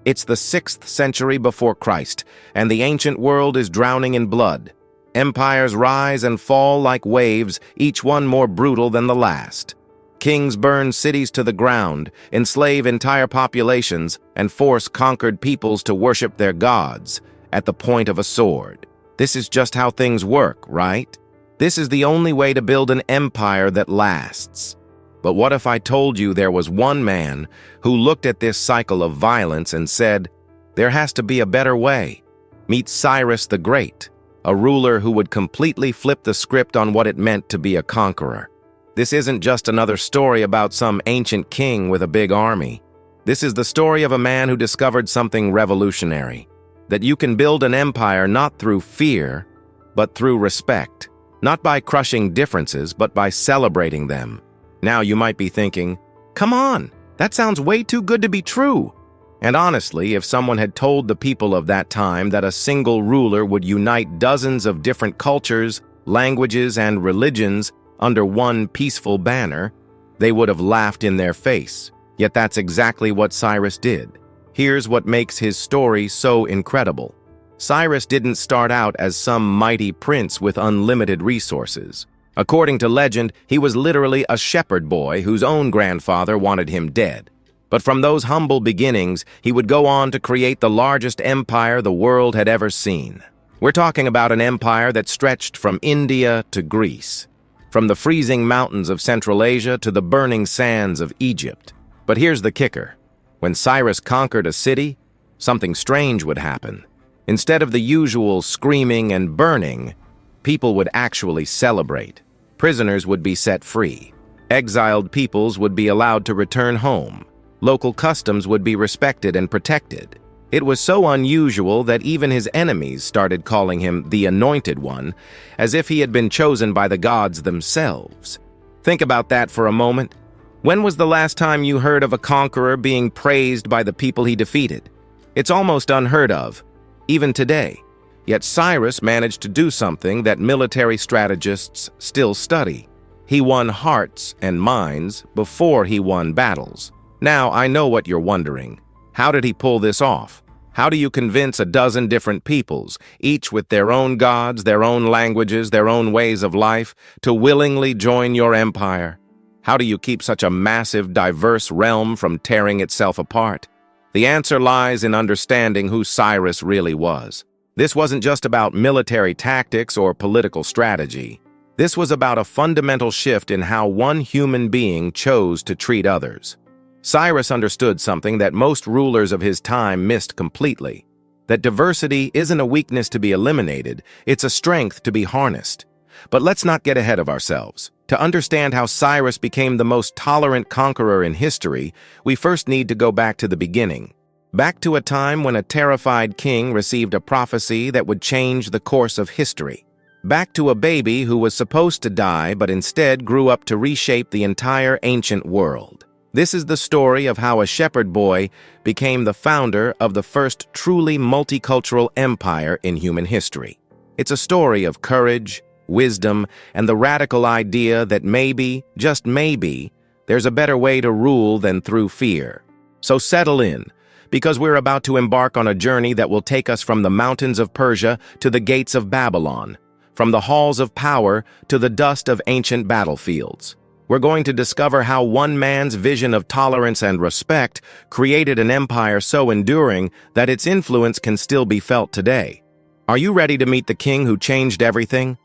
It's the 6th century before Christ, and the ancient world is drowning in blood. Empires rise and fall like waves, each one more brutal than the last. Kings burn cities to the ground, enslave entire populations, and force conquered peoples to worship their gods at the point of a sword. This is just how things work, right? This is the only way to build an empire that lasts. But what if I told you there was one man who looked at this cycle of violence and said, there has to be a better way? Meet Cyrus the Great, a ruler who would completely flip the script on what it meant to be a conqueror. This isn't just another story about some ancient king with a big army. This is the story of a man who discovered something revolutionary, that you can build an empire not through fear, but through respect, not by crushing differences, but by celebrating them. Now you might be thinking, come on, that sounds way too good to be true. And honestly, if someone had told the people of that time that a single ruler would unite dozens of different cultures, languages, and religions under one peaceful banner, they would have laughed in their face. Yet that's exactly what Cyrus did. Here's what makes his story so incredible. Cyrus didn't start out as some mighty prince with unlimited resources. According to legend, he was literally a shepherd boy whose own grandfather wanted him dead. But from those humble beginnings, he would go on to create the largest empire the world had ever seen. We're talking about an empire that stretched from India to Greece, from the freezing mountains of Central Asia to the burning sands of Egypt. But here's the kicker. When Cyrus conquered a city, something strange would happen. Instead of the usual screaming and burning, people would actually celebrate. Prisoners would be set free. Exiled peoples would be allowed to return home. Local customs would be respected and protected. It was so unusual that even his enemies started calling him the Anointed One, as if he had been chosen by the gods themselves. Think about that for a moment. When was the last time you heard of a conqueror being praised by the people he defeated? It's almost unheard of, even today. Yet Cyrus managed to do something that military strategists still study. He won hearts and minds before he won battles. Now, I know what you're wondering. How did he pull this off? How do you convince a dozen different peoples, each with their own gods, their own languages, their own ways of life, to willingly join your empire? How do you keep such a massive, diverse realm from tearing itself apart? The answer lies in understanding who Cyrus really was. This wasn't just about military tactics or political strategy. This was about a fundamental shift in how one human being chose to treat others. Cyrus understood something that most rulers of his time missed completely: that diversity isn't a weakness to be eliminated, it's a strength to be harnessed. But let's not get ahead of ourselves. To understand how Cyrus became the most tolerant conqueror in history, we first need to go back to the beginning. Back to a time when a terrified king received a prophecy that would change the course of history. Back to a baby who was supposed to die but instead grew up to reshape the entire ancient world. This is the story of how a shepherd boy became the founder of the first truly multicultural empire in human history. It's a story of courage, wisdom, and the radical idea that maybe, just maybe, there's a better way to rule than through fear. So settle in, because we're about to embark on a journey that will take us from the mountains of Persia to the gates of Babylon, from the halls of power to the dust of ancient battlefields. We're going to discover how one man's vision of tolerance and respect created an empire so enduring that its influence can still be felt today. Are you ready to meet the king who changed everything?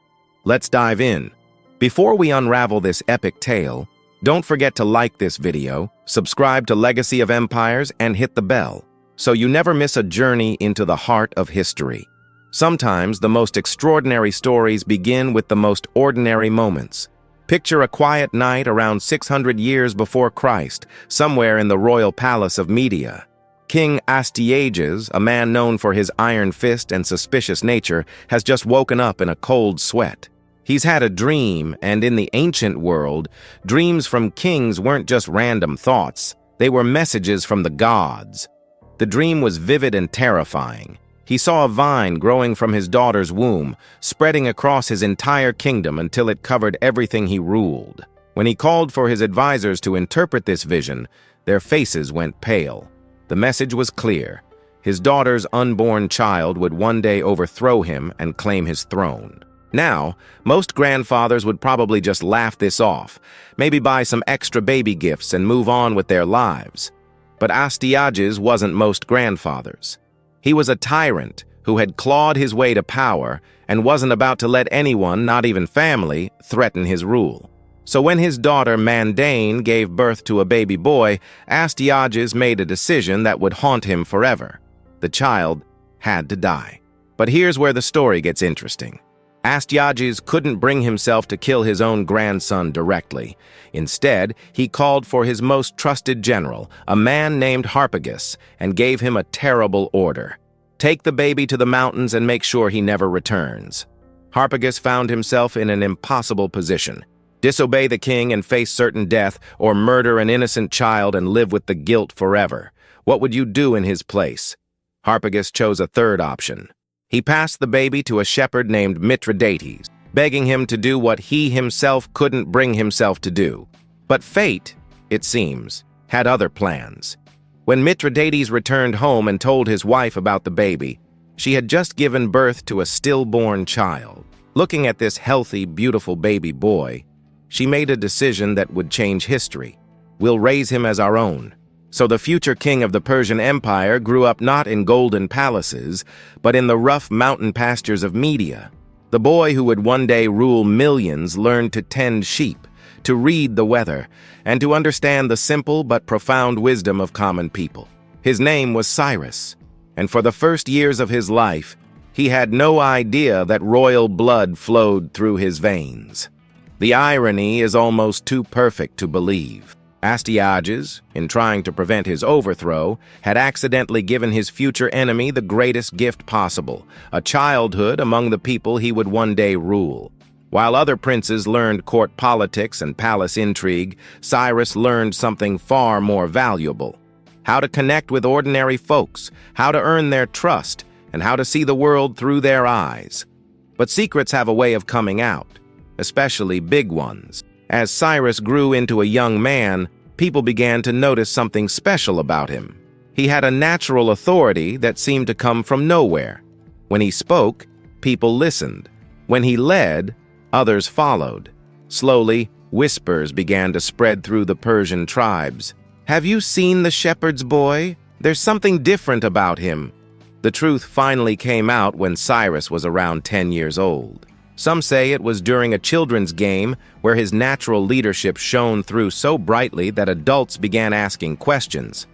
Let's dive in. Before we unravel this epic tale, don't forget to like this video, subscribe to Legacy of Empires, and hit the bell, so you never miss a journey into the heart of history. Sometimes the most extraordinary stories begin with the most ordinary moments. Picture a quiet night around 600 years before Christ, somewhere in the royal palace of Media. King Astyages, a man known for his iron fist and suspicious nature, has just woken up in a cold sweat. He's had a dream, and in the ancient world, dreams from kings weren't just random thoughts. They were messages from the gods. The dream was vivid and terrifying. He saw a vine growing from his daughter's womb, spreading across his entire kingdom until it covered everything he ruled. When he called for his advisors to interpret this vision, their faces went pale. The message was clear. His daughter's unborn child would one day overthrow him and claim his throne. Now, most grandfathers would probably just laugh this off, maybe buy some extra baby gifts and move on with their lives. But Astyages wasn't most grandfathers. He was a tyrant who had clawed his way to power and wasn't about to let anyone, not even family, threaten his rule. So when his daughter Mandane gave birth to a baby boy, Astyages made a decision that would haunt him forever. The child had to die. But here's where the story gets interesting. Astyages couldn't bring himself to kill his own grandson directly. Instead, he called for his most trusted general, a man named Harpagus, and gave him a terrible order. Take the baby to the mountains and make sure he never returns. Harpagus found himself in an impossible position. Disobey the king and face certain death, or murder an innocent child and live with the guilt forever. What would you do in his place? Harpagus chose a third option. He passed the baby to a shepherd named Mithridates, begging him to do what he himself couldn't bring himself to do. But fate, it seems, had other plans. When Mithridates returned home and told his wife about the baby, she had just given birth to a stillborn child. Looking at this healthy, beautiful baby boy, she made a decision that would change history. We'll raise him as our own. So the future king of the Persian Empire grew up not in golden palaces, but in the rough mountain pastures of Media. The boy who would one day rule millions learned to tend sheep, to read the weather, and to understand the simple but profound wisdom of common people. His name was Cyrus, and for the first years of his life, he had no idea that royal blood flowed through his veins. The irony is almost too perfect to believe. Astyages, in trying to prevent his overthrow, had accidentally given his future enemy the greatest gift possible, a childhood among the people he would one day rule. While other princes learned court politics and palace intrigue, Cyrus learned something far more valuable: how to connect with ordinary folks, how to earn their trust, and how to see the world through their eyes. But secrets have a way of coming out, especially big ones. As Cyrus grew into a young man, people began to notice something special about him. He had a natural authority that seemed to come from nowhere. When he spoke, people listened. When he led, others followed. Slowly, whispers began to spread through the Persian tribes. "Have you seen the shepherd's boy? There's something different about him." The truth finally came out when Cyrus was around 10 years old. Some say it was during a children's game where his natural leadership shone through so brightly that adults began asking questions.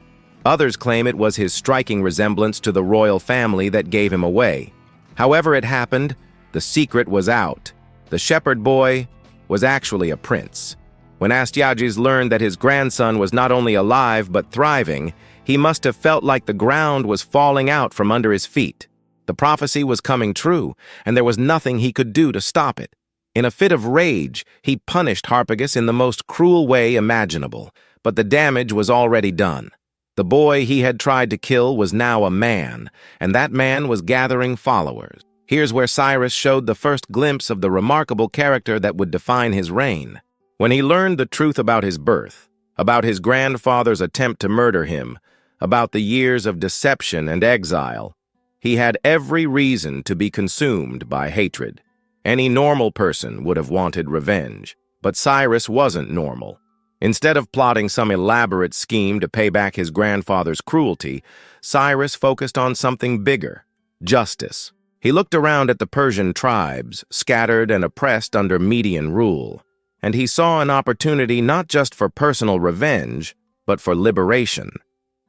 Others claim it was his striking resemblance to the royal family that gave him away. However it happened, the secret was out. The shepherd boy was actually a prince. When Astyages learned that his grandson was not only alive but thriving, he must have felt like the ground was falling out from under his feet. The prophecy was coming true, and there was nothing he could do to stop it. In a fit of rage, he punished Harpagus in the most cruel way imaginable, but the damage was already done. The boy he had tried to kill was now a man, and that man was gathering followers. Here's where Cyrus showed the first glimpse of the remarkable character that would define his reign. When he learned the truth about his birth, about his grandfather's attempt to murder him, about the years of deception and exile, he had every reason to be consumed by hatred. Any normal person would have wanted revenge, but Cyrus wasn't normal. Instead of plotting some elaborate scheme to pay back his grandfather's cruelty, Cyrus focused on something bigger: justice. He looked around at the Persian tribes, scattered and oppressed under Median rule, and he saw an opportunity not just for personal revenge, but for liberation.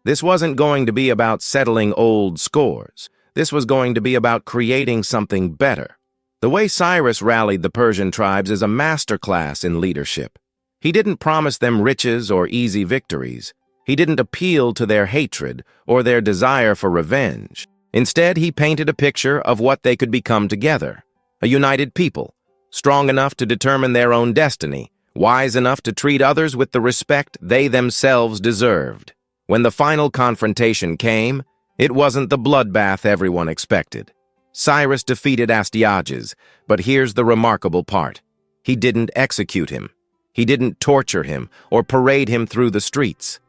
This wasn't going to be about settling old scores. This was going to be about creating something better. The way Cyrus rallied the Persian tribes is a masterclass in leadership. He didn't promise them riches or easy victories. He didn't appeal to their hatred or their desire for revenge. Instead, he painted a picture of what they could become together: a united people, strong enough to determine their own destiny, wise enough to treat others with the respect they themselves deserved. When the final confrontation came, it wasn't the bloodbath everyone expected. Cyrus defeated Astyages, but here's the remarkable part: he didn't execute him. He didn't torture him or parade him through the streets.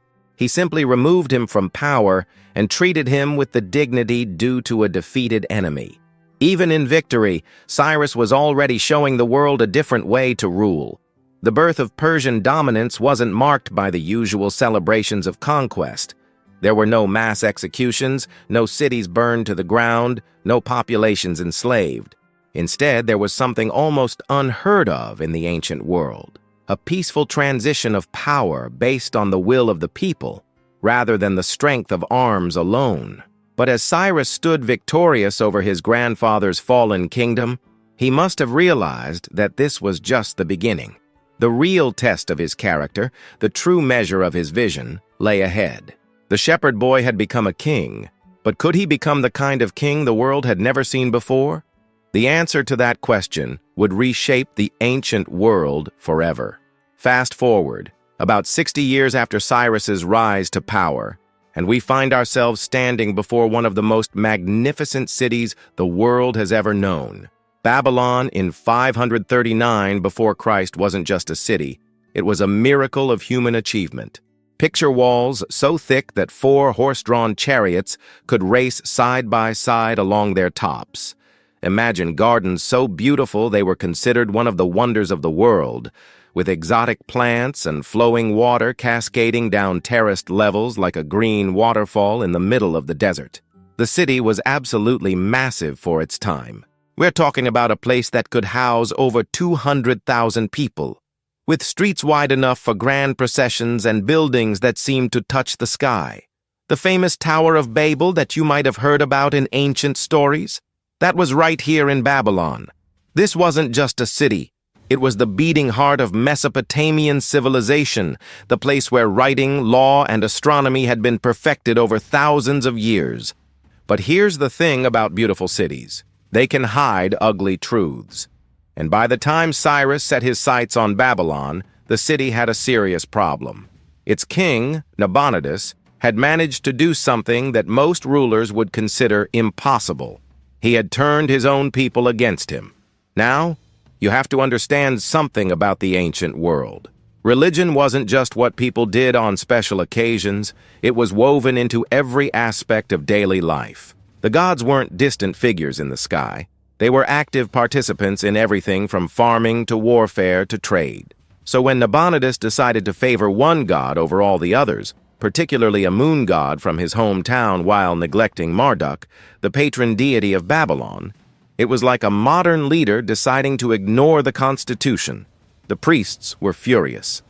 He simply removed him from power and treated him with the dignity due to a defeated enemy. Even in victory, Cyrus was already showing the world a different way to rule. The birth of Persian dominance wasn't marked by the usual celebrations of conquest. There were no mass executions, no cities burned to the ground, no populations enslaved. Instead, there was something almost unheard of in the ancient world, a peaceful transition of power based on the will of the people, rather than the strength of arms alone. But as Cyrus stood victorious over his grandfather's fallen kingdom, he must have realized that this was just the beginning. The real test of his character, the true measure of his vision, lay ahead. The shepherd boy had become a king, but could he become the kind of king the world had never seen before? The answer to that question would reshape the ancient world forever. Fast forward, about 60 years after Cyrus's rise to power, and we find ourselves standing before one of the most magnificent cities the world has ever known. Babylon in 539 before Christ wasn't just a city, it was a miracle of human achievement. Picture walls so thick that 4 horse-drawn chariots could race side by side along their tops. Imagine gardens so beautiful they were considered one of the wonders of the world, with exotic plants and flowing water cascading down terraced levels like a green waterfall in the middle of the desert. The city was absolutely massive for its time. We're talking about a place that could house over 200,000 people, with streets wide enough for grand processions and buildings that seemed to touch the sky. The famous Tower of Babel that you might have heard about in ancient stories? That was right here in Babylon. This wasn't just a city. It was the beating heart of Mesopotamian civilization, the place where writing, law, and astronomy had been perfected over thousands of years. But here's the thing about beautiful cities. They can hide ugly truths. And by the time Cyrus set his sights on Babylon, the city had a serious problem. Its king, Nabonidus, had managed to do something that most rulers would consider impossible. He had turned his own people against him. Now, you have to understand something about the ancient world. Religion wasn't just what people did on special occasions, it was woven into every aspect of daily life. The gods weren't distant figures in the sky. They were active participants in everything from farming to warfare to trade. So when Nabonidus decided to favor one god over all the others, particularly a moon god from his hometown while neglecting Marduk, the patron deity of Babylon, it was like a modern leader deciding to ignore the Constitution. The priests were furious.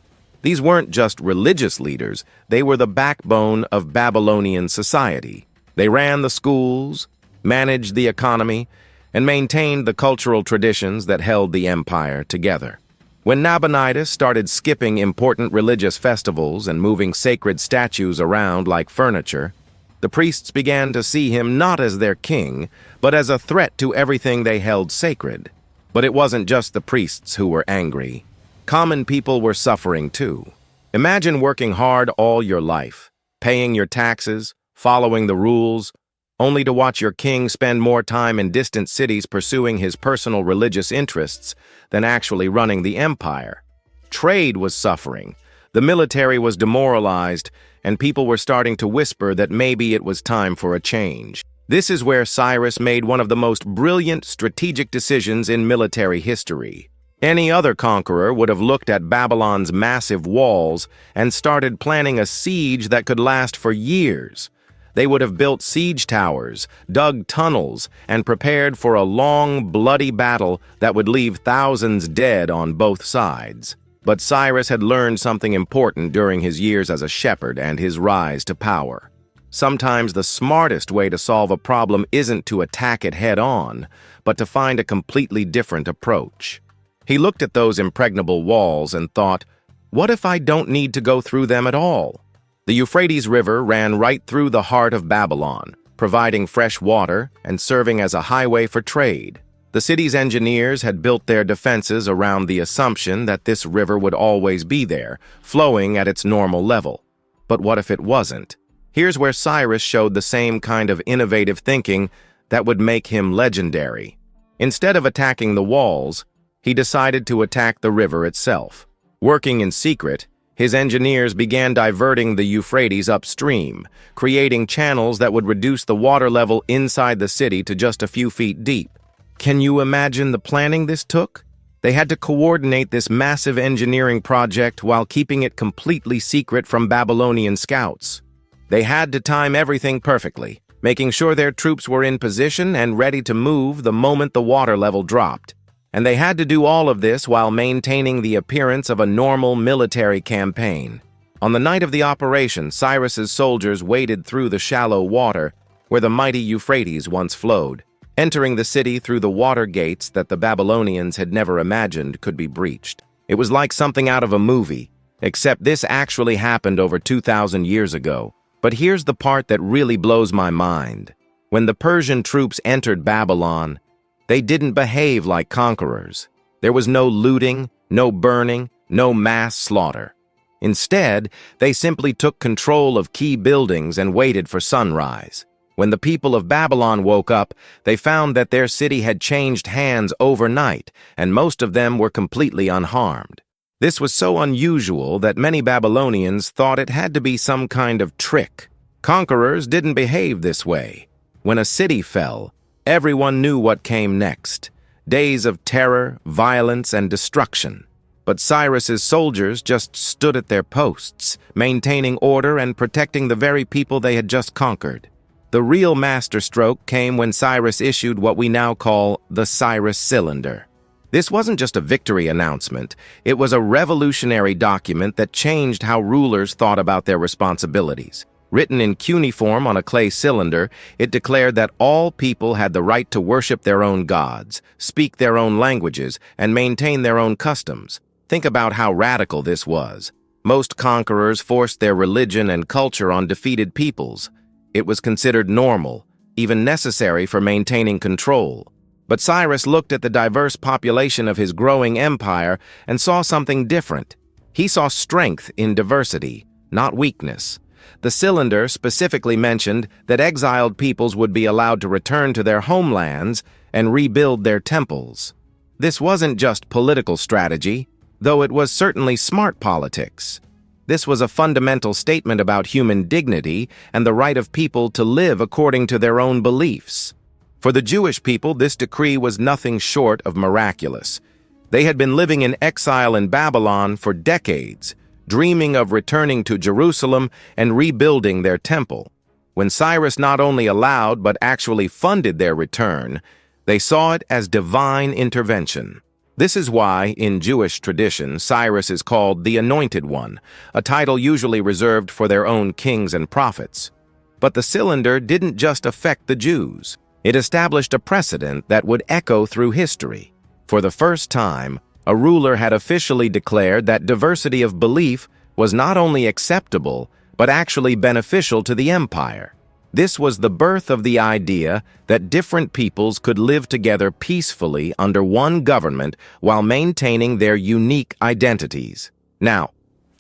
These weren't just religious leaders, they were the backbone of Babylonian society. They ran the schools, managed the economy, and maintained the cultural traditions that held the empire together. When Nabonidus started skipping important religious festivals and moving sacred statues around like furniture, the priests began to see him not as their king, but as a threat to everything they held sacred. But it wasn't just the priests who were angry. Common people were suffering too. Imagine working hard all your life, paying your taxes, following the rules, only to watch your king spend more time in distant cities pursuing his personal religious interests than actually running the empire. Trade was suffering, the military was demoralized, and people were starting to whisper that maybe it was time for a change. This is where Cyrus made one of the most brilliant strategic decisions in military history. Any other conqueror would have looked at Babylon's massive walls and started planning a siege that could last for years. They would have built siege towers, dug tunnels, and prepared for a long, bloody battle that would leave thousands dead on both sides. But Cyrus had learned something important during his years as a shepherd and his rise to power. Sometimes the smartest way to solve a problem isn't to attack it head-on, but to find a completely different approach. He looked at those impregnable walls and thought, what if I don't need to go through them at all? The Euphrates River ran right through the heart of Babylon, providing fresh water and serving as a highway for trade. The city's engineers had built their defenses around the assumption that this river would always be there, flowing at its normal level. But what if it wasn't? Here's where Cyrus showed the same kind of innovative thinking that would make him legendary. Instead of attacking the walls, he decided to attack the river itself. Working in secret, His engineers began diverting the Euphrates upstream, creating channels that would reduce the water level inside the city to just a few feet deep. Can you imagine the planning this took? They had to coordinate this massive engineering project while keeping it completely secret from Babylonian scouts. They had to time everything perfectly, making sure their troops were in position and ready to move the moment the water level dropped. And they had to do all of this while maintaining the appearance of a normal military campaign. On the night of the operation, Cyrus's soldiers waded through the shallow water where the mighty Euphrates once flowed, entering the city through the water gates that the Babylonians had never imagined could be breached. It was like something out of a movie, except this actually happened over 2,000 years ago. But here's the part that really blows my mind. When the Persian troops entered Babylon, they didn't behave like conquerors. There was no looting, no burning, no mass slaughter. Instead, they simply took control of key buildings and waited for sunrise. When the people of Babylon woke up, they found that their city had changed hands overnight, and most of them were completely unharmed. This was so unusual that many Babylonians thought it had to be some kind of trick. Conquerors didn't behave this way. When a city fell, everyone knew what came next. Days of terror, violence, and destruction. But Cyrus's soldiers just stood at their posts, maintaining order and protecting the very people they had just conquered. The real masterstroke came when Cyrus issued what we now call the Cyrus Cylinder. This wasn't just a victory announcement, it was a revolutionary document that changed how rulers thought about their responsibilities. Written in cuneiform on a clay cylinder, it declared that all people had the right to worship their own gods, speak their own languages, and maintain their own customs. Think about how radical this was. Most conquerors forced their religion and culture on defeated peoples. It was considered normal, even necessary for maintaining control. But Cyrus looked at the diverse population of his growing empire and saw something different. He saw strength in diversity, not weakness. The cylinder specifically mentioned that exiled peoples would be allowed to return to their homelands and rebuild their temples. This wasn't just political strategy, though it was certainly smart politics. This was a fundamental statement about human dignity and the right of people to live according to their own beliefs. For the Jewish people, this decree was nothing short of miraculous. They had been living in exile in Babylon for decades, dreaming of returning to Jerusalem and rebuilding their temple. When Cyrus not only allowed but actually funded their return, they saw it as divine intervention. This is why, in Jewish tradition, Cyrus is called the Anointed One, a title usually reserved for their own kings and prophets. But the cylinder didn't just affect the Jews. It established a precedent that would echo through history. For the first time, a ruler had officially declared that diversity of belief was not only acceptable, but actually beneficial to the empire. This was the birth of the idea that different peoples could live together peacefully under one government while maintaining their unique identities. Now,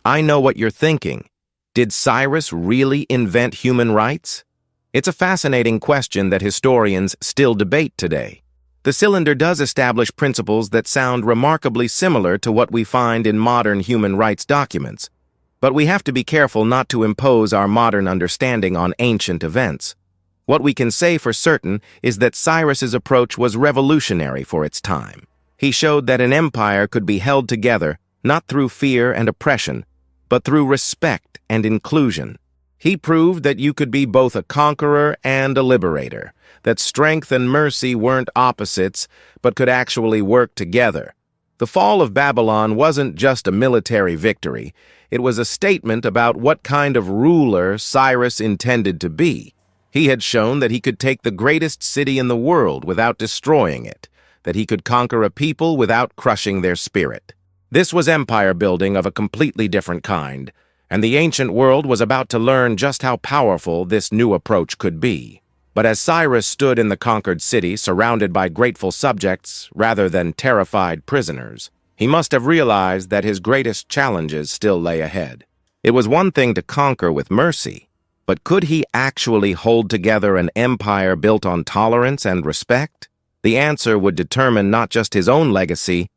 I know what you're thinking. Did Cyrus really invent human rights? It's a fascinating question that historians still debate today. The cylinder does establish principles that sound remarkably similar to what we find in modern human rights documents. But we have to be careful not to impose our modern understanding on ancient events. What we can say for certain is that Cyrus's approach was revolutionary for its time. He showed that an empire could be held together not through fear and oppression, but through respect and inclusion. He proved that you could be both a conqueror and a liberator, that strength and mercy weren't opposites, but could actually work together. The fall of Babylon wasn't just a military victory. It was a statement about what kind of ruler Cyrus intended to be. He had shown that he could take the greatest city in the world without destroying it, that he could conquer a people without crushing their spirit. This was empire building of a completely different kind, and the ancient world was about to learn just how powerful this new approach could be. But as Cyrus stood in the conquered city surrounded by grateful subjects rather than terrified prisoners, he must have realized that his greatest challenges still lay ahead. It was one thing to conquer with mercy, but could he actually hold together an empire built on tolerance and respect? The answer would determine not just his own legacy,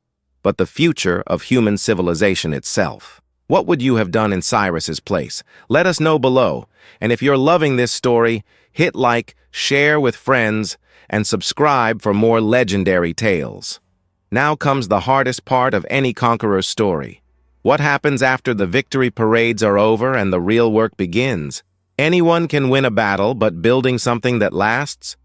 but the future of human civilization itself. What would you have done in Cyrus's place? Let us know below. And if you're loving this story, hit like, share with friends, and subscribe for more legendary tales. Now comes the hardest part of any conqueror's story. What happens after the victory parades are over and the real work begins? Anyone can win a battle, but building something that lasts?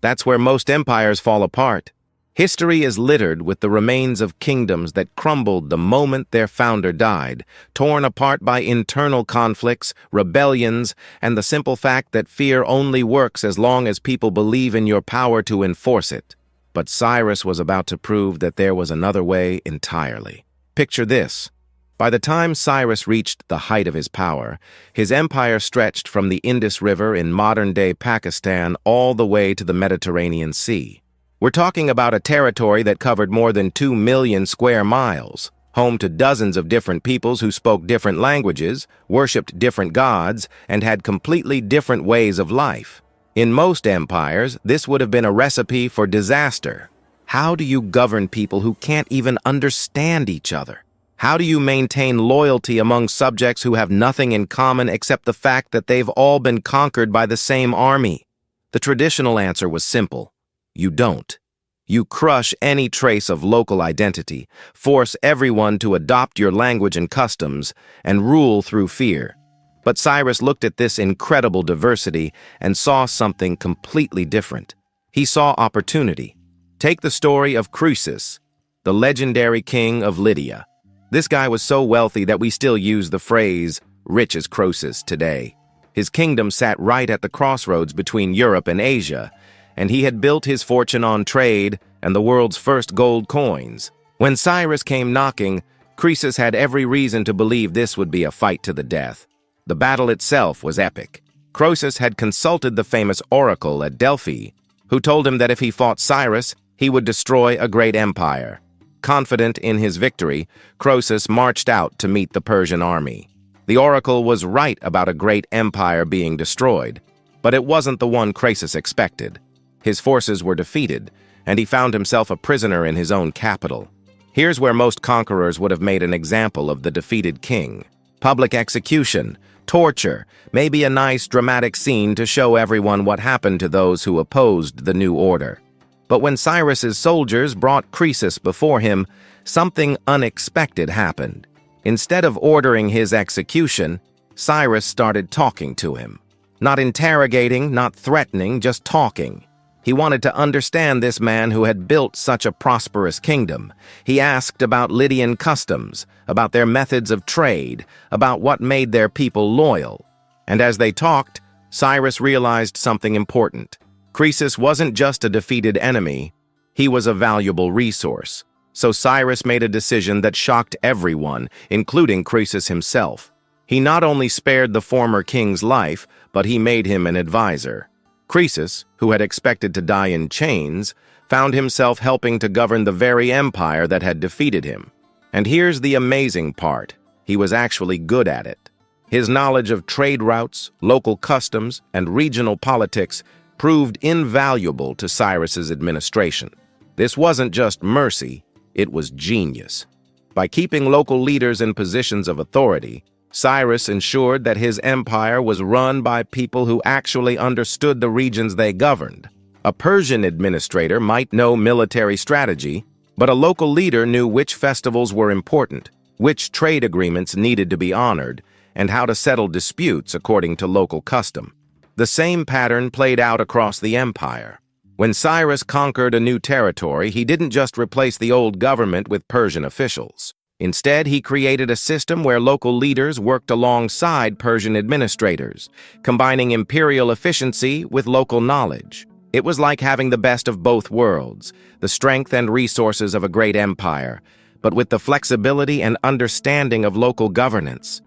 That's where most empires fall apart. History is littered with the remains of kingdoms that crumbled the moment their founder died, torn apart by internal conflicts, rebellions, and the simple fact that fear only works as long as people believe in your power to enforce it. But Cyrus was about to prove that there was another way entirely. Picture this. By the time Cyrus reached the height of his power, his empire stretched from the Indus River in modern-day Pakistan all the way to the Mediterranean Sea. We're talking about a territory that covered more than 2 million square miles, home to dozens of different peoples who spoke different languages, worshipped different gods, and had completely different ways of life. In most empires, this would have been a recipe for disaster. How do you govern people who can't even understand each other? How do you maintain loyalty among subjects who have nothing in common except the fact that they've all been conquered by the same army? The traditional answer was simple. You don't. You crush any trace of local identity, force everyone to adopt your language and customs, and rule through fear. But Cyrus looked at this incredible diversity and saw something completely different. He saw opportunity. Take the story of Croesus, the legendary king of Lydia. This guy was so wealthy that we still use the phrase, rich as Croesus, today. His kingdom sat right at the crossroads between Europe and Asia, and he had built his fortune on trade and the world's first gold coins. When Cyrus came knocking, Croesus had every reason to believe this would be a fight to the death. The battle itself was epic. Croesus had consulted the famous oracle at Delphi, who told him that if he fought Cyrus, he would destroy a great empire. Confident in his victory, Croesus marched out to meet the Persian army. The oracle was right about a great empire being destroyed, but it wasn't the one Croesus expected. His forces were defeated, and he found himself a prisoner in his own capital. Here's where most conquerors would have made an example of the defeated king. Public execution, torture, maybe a nice dramatic scene to show everyone what happened to those who opposed the new order. But when Cyrus's soldiers brought Croesus before him, something unexpected happened. Instead of ordering his execution, Cyrus started talking to him. Not interrogating, not threatening, just talking. He wanted to understand this man who had built such a prosperous kingdom. He asked about Lydian customs, about their methods of trade, about what made their people loyal. And as they talked, Cyrus realized something important. Croesus wasn't just a defeated enemy, he was a valuable resource. So Cyrus made a decision that shocked everyone, including Croesus himself. He not only spared the former king's life, but he made him an advisor. Croesus, who had expected to die in chains, found himself helping to govern the very empire that had defeated him. And here's the amazing part. He was actually good at it. His knowledge of trade routes, local customs, and regional politics proved invaluable to Cyrus's administration. This wasn't just mercy, it was genius. By keeping local leaders in positions of authority, Cyrus ensured that his empire was run by people who actually understood the regions they governed. A Persian administrator might know military strategy, but a local leader knew which festivals were important, which trade agreements needed to be honored, and how to settle disputes according to local custom. The same pattern played out across the empire. When Cyrus conquered a new territory, he didn't just replace the old government with Persian officials. Instead, he created a system where local leaders worked alongside Persian administrators, combining imperial efficiency with local knowledge. It was like having the best of both worlds, the strength and resources of a great empire, but with the flexibility and understanding of local governance.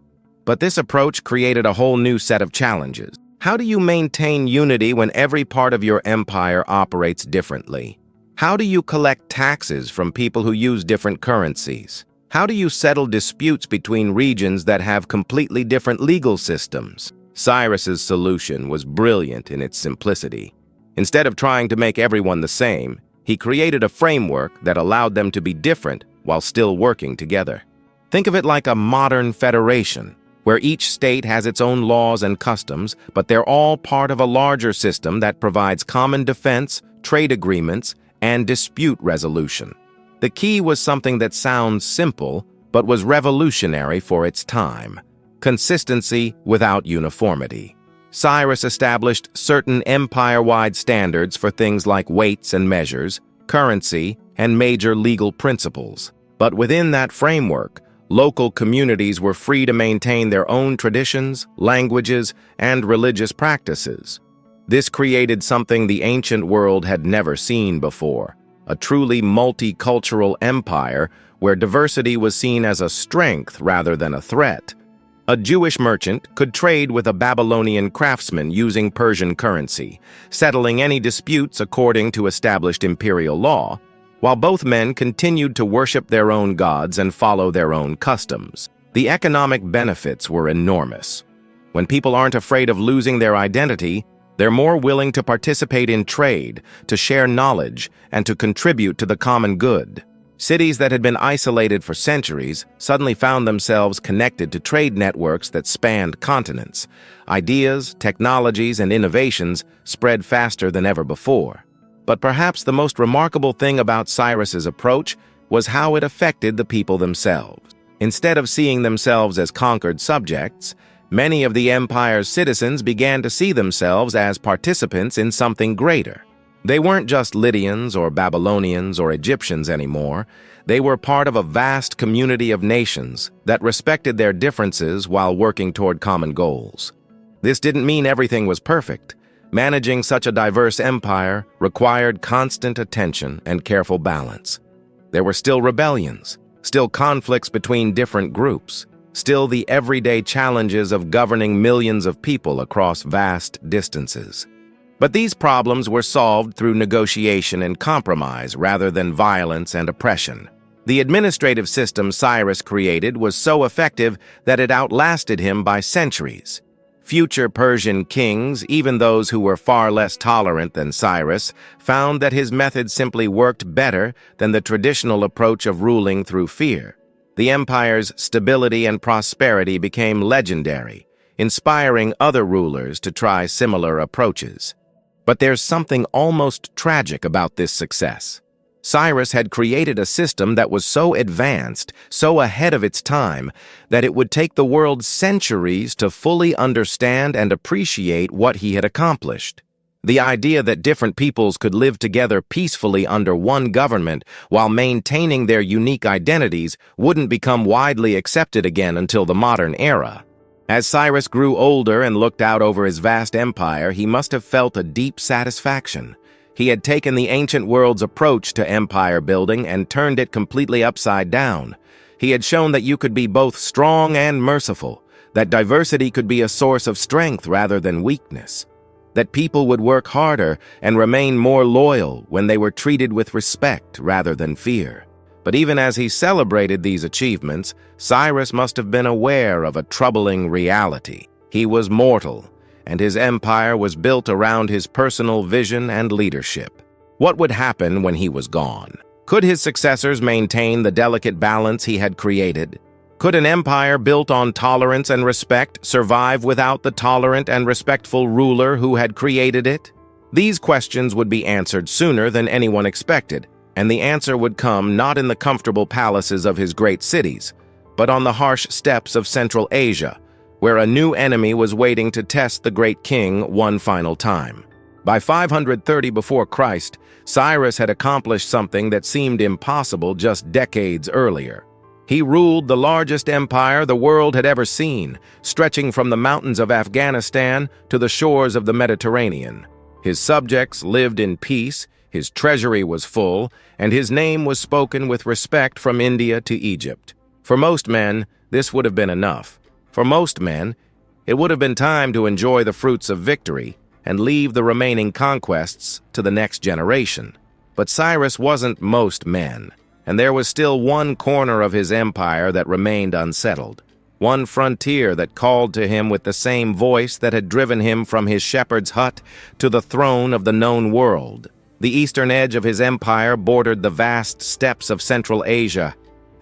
But this approach created a whole new set of challenges. How do you maintain unity when every part of your empire operates differently? How do you collect taxes from people who use different currencies? How do you settle disputes between regions that have completely different legal systems? Cyrus's solution was brilliant in its simplicity. Instead of trying to make everyone the same, he created a framework that allowed them to be different while still working together. Think of it like a modern federation, where each state has its own laws and customs, but they're all part of a larger system that provides common defense, trade agreements, and dispute resolution. The key was something that sounds simple, but was revolutionary for its time: consistency without uniformity. Cyrus established certain empire-wide standards for things like weights and measures, currency, and major legal principles. But within that framework, local communities were free to maintain their own traditions, languages, and religious practices. This created something the ancient world had never seen before: a truly multicultural empire where diversity was seen as a strength rather than a threat. A Jewish merchant could trade with a Babylonian craftsman using Persian currency, settling any disputes according to established imperial law, while both men continued to worship their own gods and follow their own customs. The economic benefits were enormous. When people aren't afraid of losing their identity, they're more willing to participate in trade, to share knowledge, and to contribute to the common good. Cities that had been isolated for centuries suddenly found themselves connected to trade networks that spanned continents. Ideas, technologies, and innovations spread faster than ever before. But perhaps the most remarkable thing about Cyrus's approach was how it affected the people themselves. Instead of seeing themselves as conquered subjects, many of the empire's citizens began to see themselves as participants in something greater. They weren't just Lydians or Babylonians or Egyptians anymore. They were part of a vast community of nations that respected their differences while working toward common goals. This didn't mean everything was perfect. Managing such a diverse empire required constant attention and careful balance. There were still rebellions, still conflicts between different groups, still the everyday challenges of governing millions of people across vast distances. But these problems were solved through negotiation and compromise rather than violence and oppression. The administrative system Cyrus created was so effective that it outlasted him by centuries. Future Persian kings, even those who were far less tolerant than Cyrus, found that his method simply worked better than the traditional approach of ruling through fear. The empire's stability and prosperity became legendary, inspiring other rulers to try similar approaches. But there's something almost tragic about this success. Cyrus had created a system that was so advanced, so ahead of its time, that it would take the world centuries to fully understand and appreciate what he had accomplished. The idea that different peoples could live together peacefully under one government while maintaining their unique identities wouldn't become widely accepted again until the modern era. As Cyrus grew older and looked out over his vast empire, he must have felt a deep satisfaction. He had taken the ancient world's approach to empire building and turned it completely upside down. He had shown that you could be both strong and merciful, that diversity could be a source of strength rather than weakness, that people would work harder and remain more loyal when they were treated with respect rather than fear. But even as he celebrated these achievements, Cyrus must have been aware of a troubling reality. He was mortal, and his empire was built around his personal vision and leadership. What would happen when he was gone? Could his successors maintain the delicate balance he had created? Could an empire built on tolerance and respect survive without the tolerant and respectful ruler who had created it? These questions would be answered sooner than anyone expected, and the answer would come not in the comfortable palaces of his great cities, but on the harsh steppes of Central Asia, where a new enemy was waiting to test the great king one final time. By 530 before Christ, Cyrus had accomplished something that seemed impossible just decades earlier. He ruled the largest empire the world had ever seen, stretching from the mountains of Afghanistan to the shores of the Mediterranean. His subjects lived in peace, his treasury was full, and his name was spoken with respect from India to Egypt. For most men, this would have been enough. For most men, it would have been time to enjoy the fruits of victory and leave the remaining conquests to the next generation. But Cyrus wasn't most men, and there was still one corner of his empire that remained unsettled, one frontier that called to him with the same voice that had driven him from his shepherd's hut to the throne of the known world. The eastern edge of his empire bordered the vast steppes of Central Asia,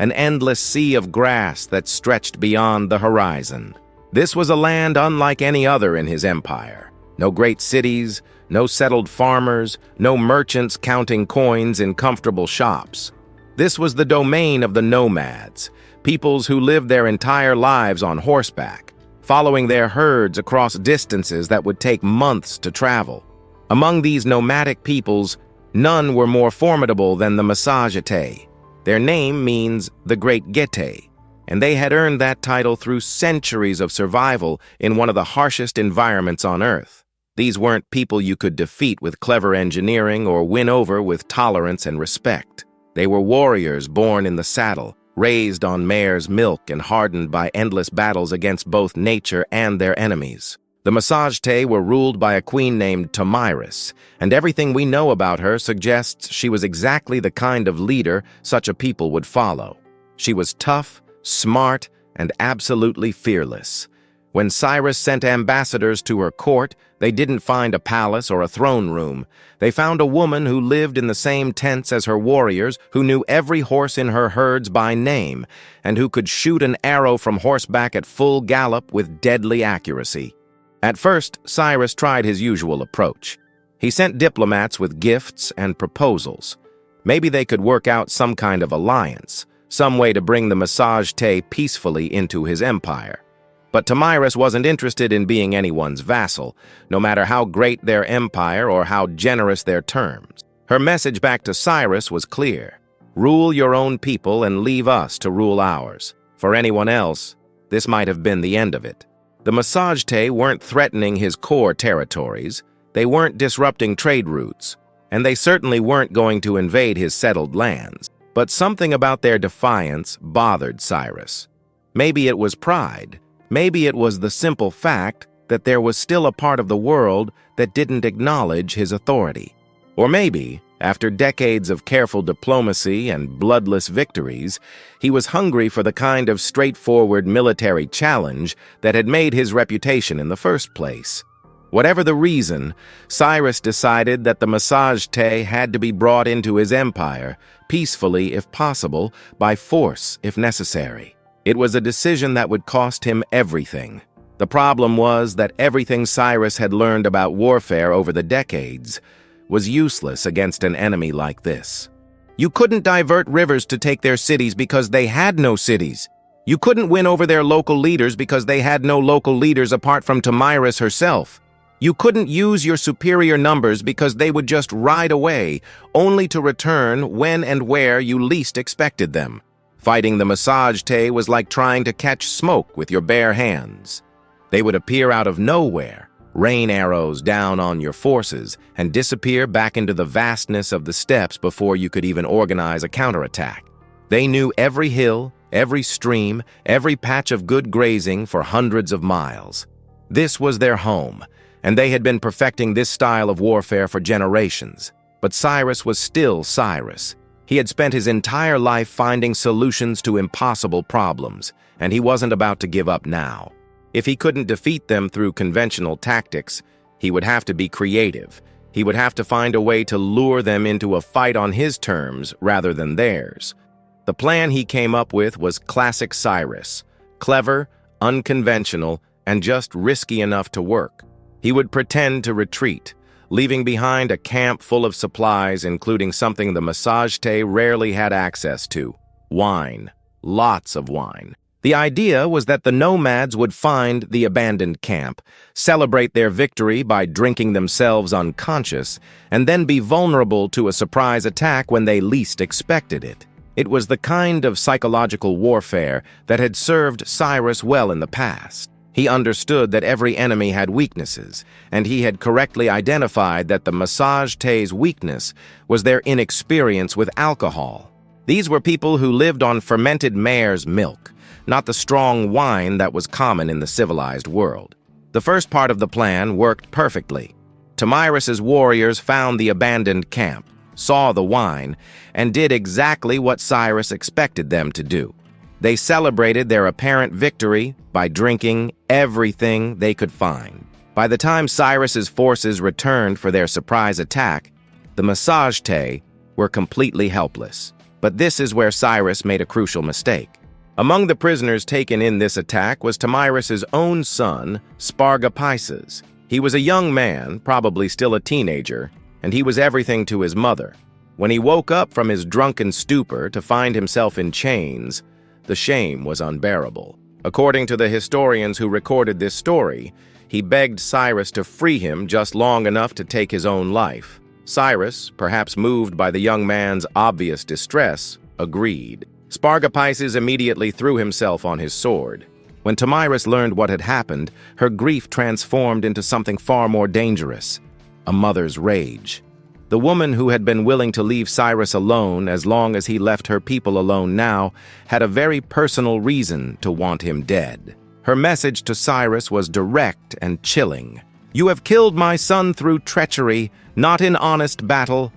an endless sea of grass that stretched beyond the horizon. This was a land unlike any other in his empire. No great cities, no settled farmers, no merchants counting coins in comfortable shops. This was the domain of the nomads, peoples who lived their entire lives on horseback, following their herds across distances that would take months to travel. Among these nomadic peoples, none were more formidable than the Massagetæ. Their name means the Great Getae, and they had earned that title through centuries of survival in one of the harshest environments on Earth. These weren't people you could defeat with clever engineering or win over with tolerance and respect. They were warriors born in the saddle, raised on mare's milk and hardened by endless battles against both nature and their enemies. The Massagetæ were ruled by a queen named Tomyris, and everything we know about her suggests she was exactly the kind of leader such a people would follow. She was tough, smart, and absolutely fearless. When Cyrus sent ambassadors to her court, they didn't find a palace or a throne room. They found a woman who lived in the same tents as her warriors, who knew every horse in her herds by name, and who could shoot an arrow from horseback at full gallop with deadly accuracy. At first, Cyrus tried his usual approach. He sent diplomats with gifts and proposals. Maybe they could work out some kind of alliance, some way to bring the Massagetæ peacefully into his empire. But Tomyris wasn't interested in being anyone's vassal, no matter how great their empire or how generous their terms. Her message back to Cyrus was clear. Rule your own people and leave us to rule ours. For anyone else, this might have been the end of it. The Massagetæ weren't threatening his core territories, they weren't disrupting trade routes, and they certainly weren't going to invade his settled lands. But something about their defiance bothered Cyrus. Maybe it was pride. Maybe it was the simple fact that there was still a part of the world that didn't acknowledge his authority. Or maybe, after decades of careful diplomacy and bloodless victories, he was hungry for the kind of straightforward military challenge that had made his reputation in the first place. Whatever the reason, Cyrus decided that the Massagetæ had to be brought into his empire, peacefully if possible, by force if necessary. It was a decision that would cost him everything. The problem was that everything Cyrus had learned about warfare over the decades was useless against an enemy like this. You couldn't divert rivers to take their cities because they had no cities. You couldn't win over their local leaders because they had no local leaders apart from Tomyris herself. You couldn't use your superior numbers because they would just ride away, only to return when and where you least expected them. Fighting the Massagetæ was like trying to catch smoke with your bare hands. They would appear out of nowhere, rain arrows down on your forces, and disappear back into the vastness of the steppes before you could even organize a counterattack. They knew every hill, every stream, every patch of good grazing for hundreds of miles. This was their home, and they had been perfecting this style of warfare for generations. But Cyrus was still Cyrus. He had spent his entire life finding solutions to impossible problems, and he wasn't about to give up now. If he couldn't defeat them through conventional tactics, he would have to be creative. He would have to find a way to lure them into a fight on his terms rather than theirs. The plan he came up with was classic Cyrus, clever, unconventional, and just risky enough to work. He would pretend to retreat, leaving behind a camp full of supplies, including something the Massagetæ rarely had access to: wine. Lots of wine. The idea was that the nomads would find the abandoned camp, celebrate their victory by drinking themselves unconscious, and then be vulnerable to a surprise attack when they least expected it. It was the kind of psychological warfare that had served Cyrus well in the past. He understood that every enemy had weaknesses, and he had correctly identified that the Massagetæ's weakness was their inexperience with alcohol. These were people who lived on fermented mare's milk, not the strong wine that was common in the civilized world. The first part of the plan worked perfectly. Tomyris's warriors found the abandoned camp, saw the wine, and did exactly what Cyrus expected them to do. They celebrated their apparent victory by drinking everything they could find. By the time Cyrus's forces returned for their surprise attack, the Massagetæ were completely helpless. But this is where Cyrus made a crucial mistake. Among the prisoners taken in this attack was Tomyris's own son, Spargapises. He was a young man, probably still a teenager, and he was everything to his mother. When he woke up from his drunken stupor to find himself in chains, the shame was unbearable. According to the historians who recorded this story, he begged Cyrus to free him just long enough to take his own life. Cyrus, perhaps moved by the young man's obvious distress, agreed. Spargapises immediately threw himself on his sword. When Tomyris learned what had happened, her grief transformed into something far more dangerous, a mother's rage. The woman who had been willing to leave Cyrus alone as long as he left her people alone now had a very personal reason to want him dead. Her message to Cyrus was direct and chilling. "You have killed my son through treachery, not in honest battle.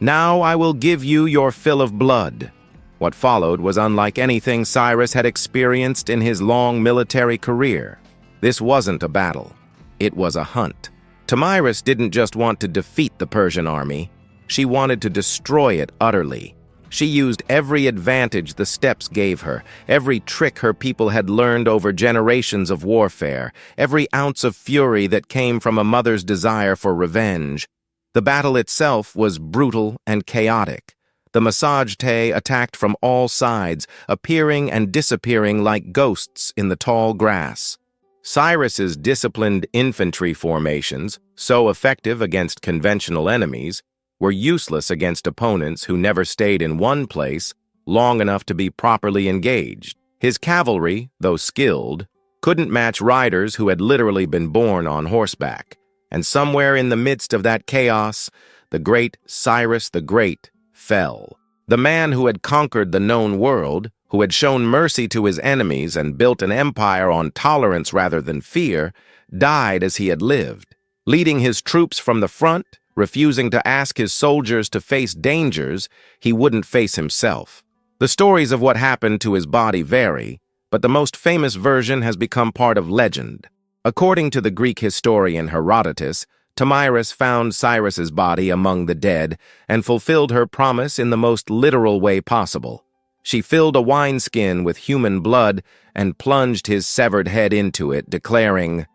Now I will give you your fill of blood." What followed was unlike anything Cyrus had experienced in his long military career. This wasn't a battle. It was a hunt. Tomyris didn't just want to defeat the Persian army. She wanted to destroy it utterly. She used every advantage the steppes gave her, every trick her people had learned over generations of warfare, every ounce of fury that came from a mother's desire for revenge. The battle itself was brutal and chaotic. The Masajte attacked from all sides, appearing and disappearing like ghosts in the tall grass. Cyrus's disciplined infantry formations, so effective against conventional enemies, were useless against opponents who never stayed in one place long enough to be properly engaged. His cavalry, though skilled, couldn't match riders who had literally been born on horseback. And somewhere in the midst of that chaos, the great Cyrus the Great fell. The man who had conquered the known world, who had shown mercy to his enemies and built an empire on tolerance rather than fear, died as he had lived. Leading his troops from the front, refusing to ask his soldiers to face dangers he wouldn't face himself. The stories of what happened to his body vary, but the most famous version has become part of legend. According to the Greek historian Herodotus, Tomyris found Cyrus's body among the dead and fulfilled her promise in the most literal way possible. She filled a wineskin with human blood and plunged his severed head into it, declaring,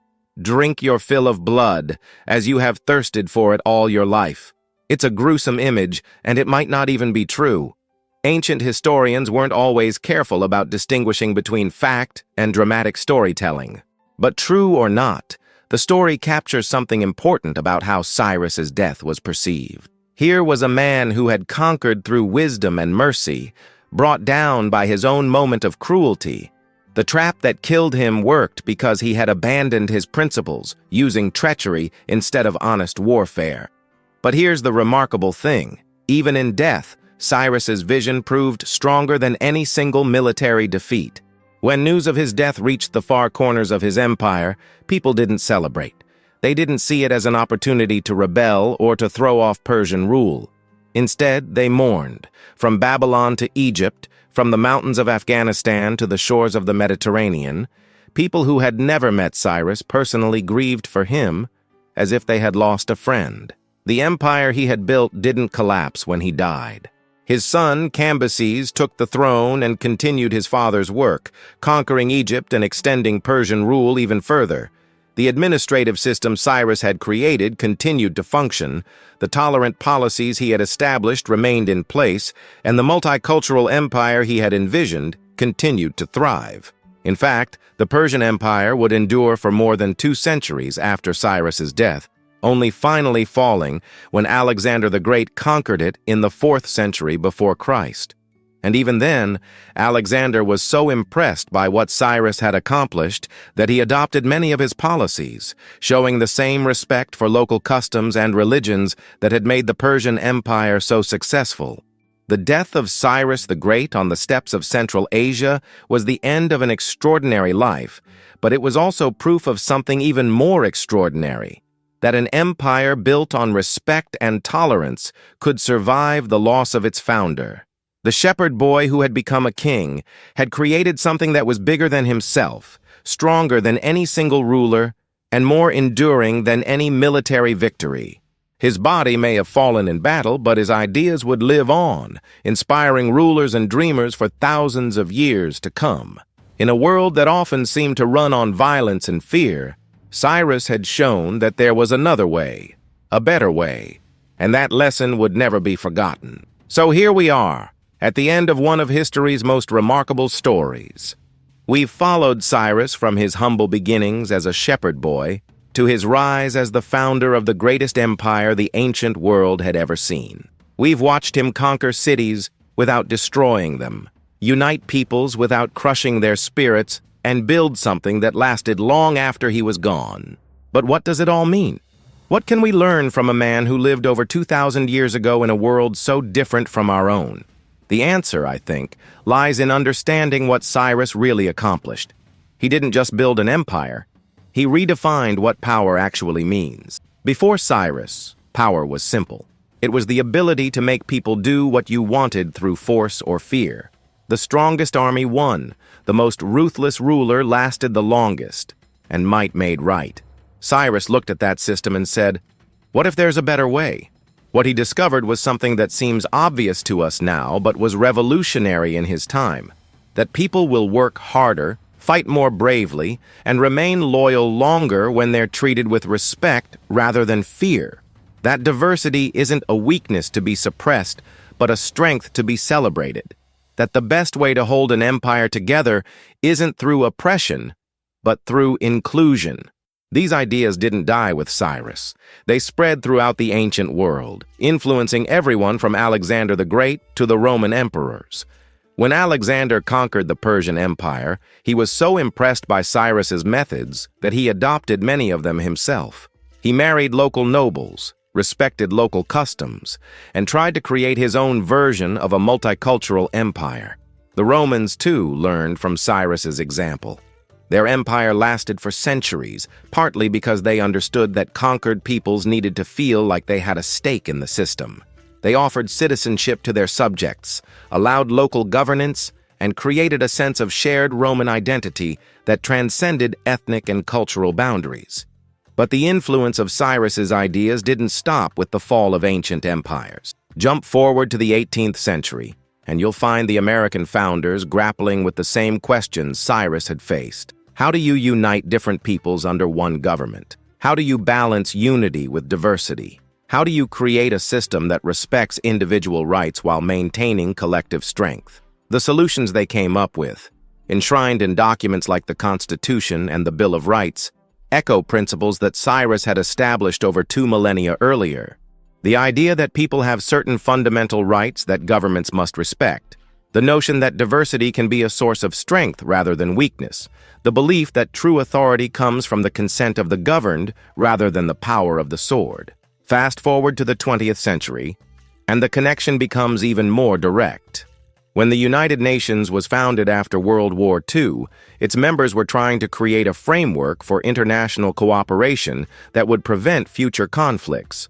"Drink your fill of blood, as you have thirsted for it all your life." It's a gruesome image, and it might not even be true. Ancient historians weren't always careful about distinguishing between fact and dramatic storytelling. But true or not, the story captures something important about how Cyrus's death was perceived. Here was a man who had conquered through wisdom and mercy, brought down by his own moment of cruelty. The trap that killed him worked because he had abandoned his principles, using treachery instead of honest warfare. But here's the remarkable thing. Even in death, Cyrus's vision proved stronger than any single military defeat. When news of his death reached the far corners of his empire, people didn't celebrate. They didn't see it as an opportunity to rebel or to throw off Persian rule. Instead, they mourned. From Babylon to Egypt, from the mountains of Afghanistan to the shores of the Mediterranean, people who had never met Cyrus personally grieved for him as if they had lost a friend. The empire he had built didn't collapse when he died. His son, Cambyses, took the throne and continued his father's work, conquering Egypt and extending Persian rule even further. The administrative system Cyrus had created continued to function, the tolerant policies he had established remained in place, and the multicultural empire he had envisioned continued to thrive. In fact, the Persian Empire would endure for more than 2 centuries after Cyrus's death, only finally falling when Alexander the Great conquered it in the 4th century before Christ. And even then, Alexander was so impressed by what Cyrus had accomplished that he adopted many of his policies, showing the same respect for local customs and religions that had made the Persian Empire so successful. The death of Cyrus the Great on the steppes of Central Asia was the end of an extraordinary life, but it was also proof of something even more extraordinary, that an empire built on respect and tolerance could survive the loss of its founder. The shepherd boy who had become a king had created something that was bigger than himself, stronger than any single ruler, and more enduring than any military victory. His body may have fallen in battle, but his ideas would live on, inspiring rulers and dreamers for thousands of years to come. In a world that often seemed to run on violence and fear, Cyrus had shown that there was another way, a better way, and that lesson would never be forgotten. So here we are, at the end of one of history's most remarkable stories. We've followed Cyrus from his humble beginnings as a shepherd boy to his rise as the founder of the greatest empire the ancient world had ever seen. We've watched him conquer cities without destroying them, unite peoples without crushing their spirits, and build something that lasted long after he was gone. But what does it all mean? What can we learn from a man who lived over 2,000 years ago in a world so different from our own? The answer, I think, lies in understanding what Cyrus really accomplished. He didn't just build an empire. He redefined what power actually means. Before Cyrus, power was simple. It was the ability to make people do what you wanted through force or fear. The strongest army won, the most ruthless ruler lasted the longest, and might made right. Cyrus looked at that system and said, "What if there's a better way?" What he discovered was something that seems obvious to us now, but was revolutionary in his time. That people will work harder, fight more bravely, and remain loyal longer when they're treated with respect rather than fear. That diversity isn't a weakness to be suppressed, but a strength to be celebrated. That the best way to hold an empire together isn't through oppression, but through inclusion. These ideas didn't die with Cyrus. They spread throughout the ancient world, influencing everyone from Alexander the Great to the Roman emperors. When Alexander conquered the Persian Empire, he was so impressed by Cyrus's methods that he adopted many of them himself. He married local nobles, respected local customs, and tried to create his own version of a multicultural empire. The Romans, too, learned from Cyrus's example. Their empire lasted for centuries, partly because they understood that conquered peoples needed to feel like they had a stake in the system. They offered citizenship to their subjects, allowed local governance, and created a sense of shared Roman identity that transcended ethnic and cultural boundaries. But the influence of Cyrus's ideas didn't stop with the fall of ancient empires. Jump forward to the 18th century, and you'll find the American founders grappling with the same questions Cyrus had faced. How do you unite different peoples under one government? How do you balance unity with diversity? How do you create a system that respects individual rights while maintaining collective strength? The solutions they came up with, enshrined in documents like the Constitution and the Bill of Rights, echo principles that Cyrus had established over 2 millennia earlier. The idea that people have certain fundamental rights that governments must respect. The notion that diversity can be a source of strength rather than weakness. The belief that true authority comes from the consent of the governed rather than the power of the sword. Fast forward to the 20th century, and the connection becomes even more direct. When the United Nations was founded after World War II, its members were trying to create a framework for international cooperation that would prevent future conflicts.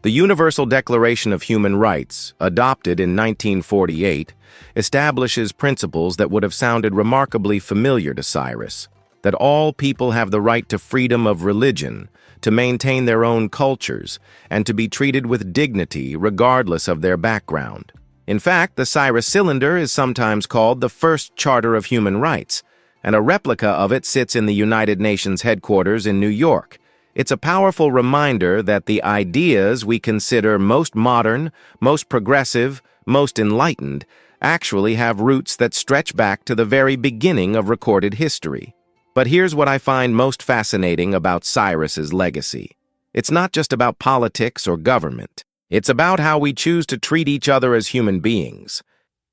The Universal Declaration of Human Rights, adopted in 1948, establishes principles that would have sounded remarkably familiar to Cyrus, that all people have the right to freedom of religion, to maintain their own cultures, and to be treated with dignity regardless of their background. In fact, the Cyrus Cylinder is sometimes called the first Charter of Human Rights, and a replica of it sits in the United Nations headquarters in New York. It's a powerful reminder that the ideas we consider most modern, most progressive, most enlightened, actually have roots that stretch back to the very beginning of recorded history. But here's what I find most fascinating about Cyrus's legacy. It's not just about politics or government. It's about how we choose to treat each other as human beings.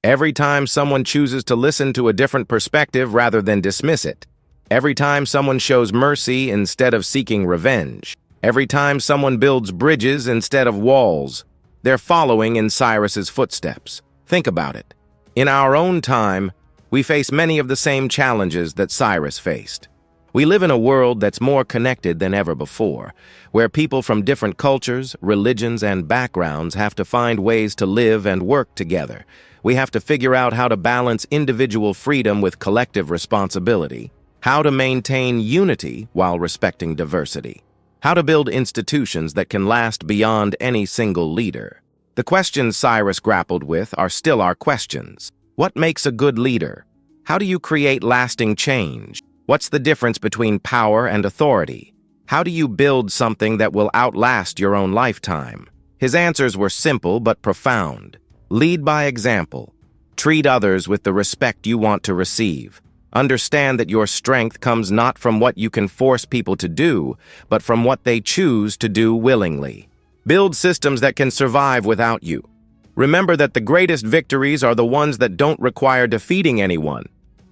Every time someone chooses to listen to a different perspective rather than dismiss it. Every time someone shows mercy instead of seeking revenge. Every time someone builds bridges instead of walls. They're following in Cyrus's footsteps. Think about it. In our own time, we face many of the same challenges that Cyrus faced. We live in a world that's more connected than ever before, where people from different cultures, religions, and backgrounds have to find ways to live and work together. We have to figure out how to balance individual freedom with collective responsibility, how to maintain unity while respecting diversity, How to build institutions that can last beyond any single leader. The questions Cyrus grappled with are still our questions. What makes a good leader? How do you create lasting change? What's the difference between power and authority? How do you build something that will outlast your own lifetime? His answers were simple but profound. Lead by example. Treat others with the respect you want to receive. Understand that your strength comes not from what you can force people to do, but from what they choose to do willingly. Build systems that can survive without you. Remember that the greatest victories are the ones that don't require defeating anyone.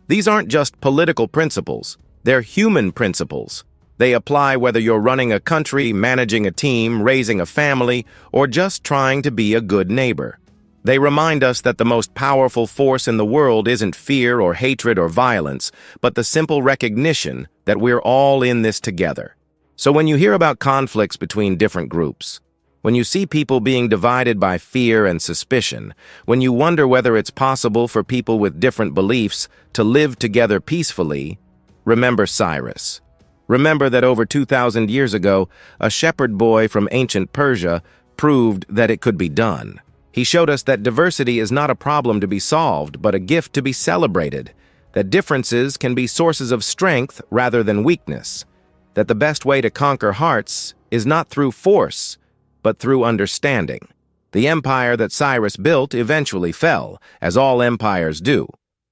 These aren't just political principles, they're human principles. They apply whether you're running a country, managing a team, raising a family, or just trying to be a good neighbor. They remind us that the most powerful force in the world isn't fear or hatred or violence, but the simple recognition that we're all in this together. So when you hear about conflicts between different groups, when you see people being divided by fear and suspicion, when you wonder whether it's possible for people with different beliefs to live together peacefully, remember Cyrus. Remember that over 2,000 years ago, a shepherd boy from ancient Persia proved that it could be done. He showed us that diversity is not a problem to be solved, but a gift to be celebrated, that differences can be sources of strength rather than weakness, that the best way to conquer hearts is not through force, but through understanding. The empire that Cyrus built eventually fell, as all empires do.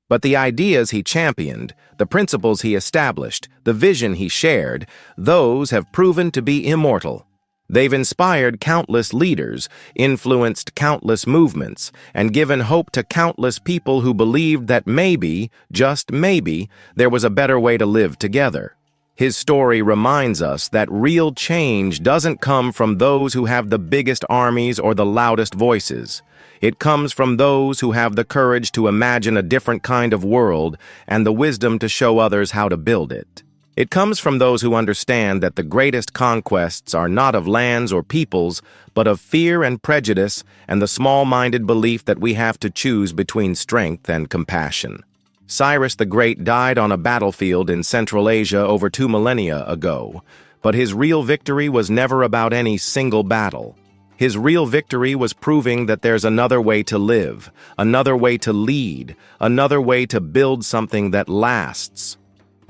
But the ideas he championed, the principles he established, the vision he shared, those have proven to be immortal. They've inspired countless leaders, influenced countless movements, and given hope to countless people who believed that maybe, just maybe, there was a better way to live together. His story reminds us that real change doesn't come from those who have the biggest armies or the loudest voices. It comes from those who have the courage to imagine a different kind of world and the wisdom to show others how to build it. It comes from those who understand that the greatest conquests are not of lands or peoples, but of fear and prejudice and the small-minded belief that we have to choose between strength and compassion. Cyrus the Great died on a battlefield in Central Asia over 2 millennia ago, but his real victory was never about any single battle. His real victory was proving that there's another way to live, another way to lead, another way to build something that lasts.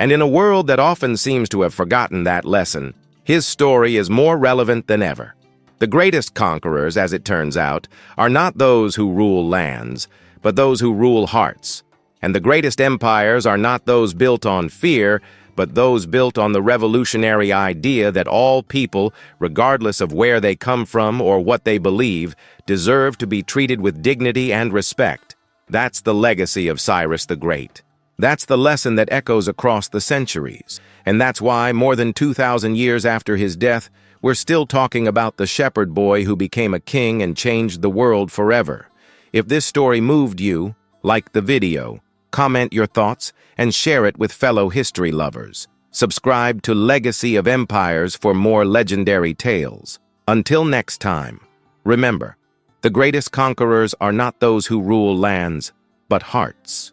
And in a world that often seems to have forgotten that lesson, his story is more relevant than ever. The greatest conquerors, as it turns out, are not those who rule lands, but those who rule hearts. And the greatest empires are not those built on fear, but those built on the revolutionary idea that all people, regardless of where they come from or what they believe, deserve to be treated with dignity and respect. That's the legacy of Cyrus the Great. That's the lesson that echoes across the centuries, and that's why, more than 2,000 years after his death, we're still talking about the shepherd boy who became a king and changed the world forever. If this story moved you, like the video, comment your thoughts, and share it with fellow history lovers. Subscribe to Legacy of Empires for more legendary tales. Until next time, remember, the greatest conquerors are not those who rule lands, but hearts.